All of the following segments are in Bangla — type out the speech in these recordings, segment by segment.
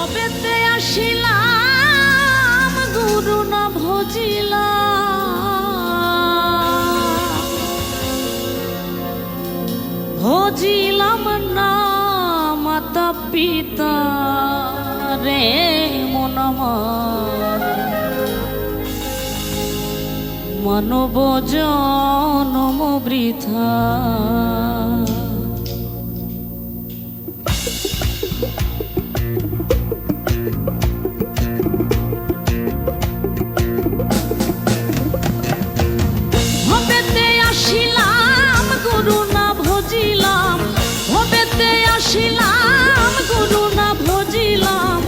হবেতে আসিলাম গুরু না ভজিলাম না মাতা পিতা রে মন আমার মানব জনম বৃথা হবেতে আসিলাম গুরু না ভজিলাম হবেতে আসিলাম গুরু না ভজিলাম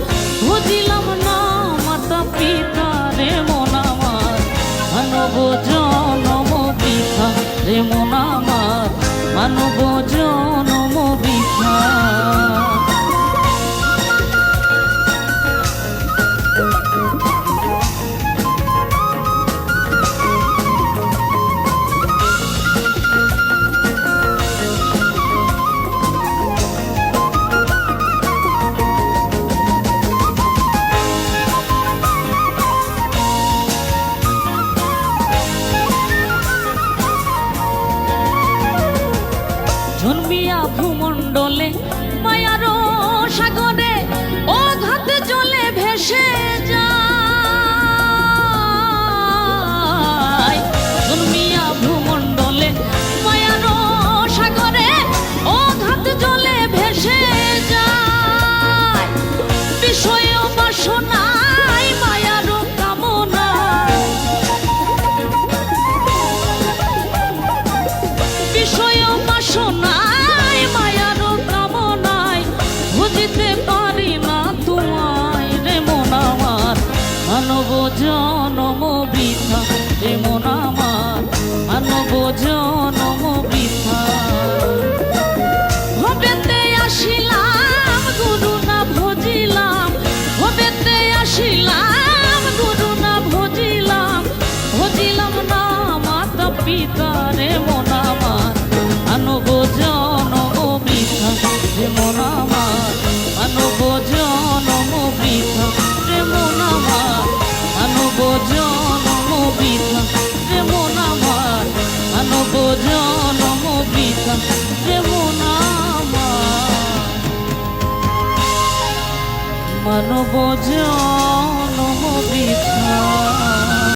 ভজিলাম না মাতা পিতা রে মন আমার মানব জনম বৃথা রে মন আমার মানব জনম বৃথা জন্মিয়া ভূমণ্ডলে মায়ার সাগরে অঘাত জলে ভেসে যায় জন্মিয়া ভূমণ্ডলে মায়ার সাগরে অঘাত জলে ভেসে যায় বিষয় বাসনায় মায়ার কামনা বিষয় বাসনায় মায়ার কামনায় বুঝিতে পারি না তোমায় রে মন আমার মানব জনম বৃথা রে মন আমার মানব জনম বৃথা হবেতে আসিলাম গুরু না ভজিলাম হবেতে আসিলাম গুরু না ভজিলাম ভজিলাম না মাতা পিতা রে মন আমার মানব জনম বৃথা রে মন আমার মানব জনম বৃথা রে মন আমার মানব জনম বৃথা রে মন আমার মানব জনম বৃথা রে মন আমার মানব জনম বৃথা।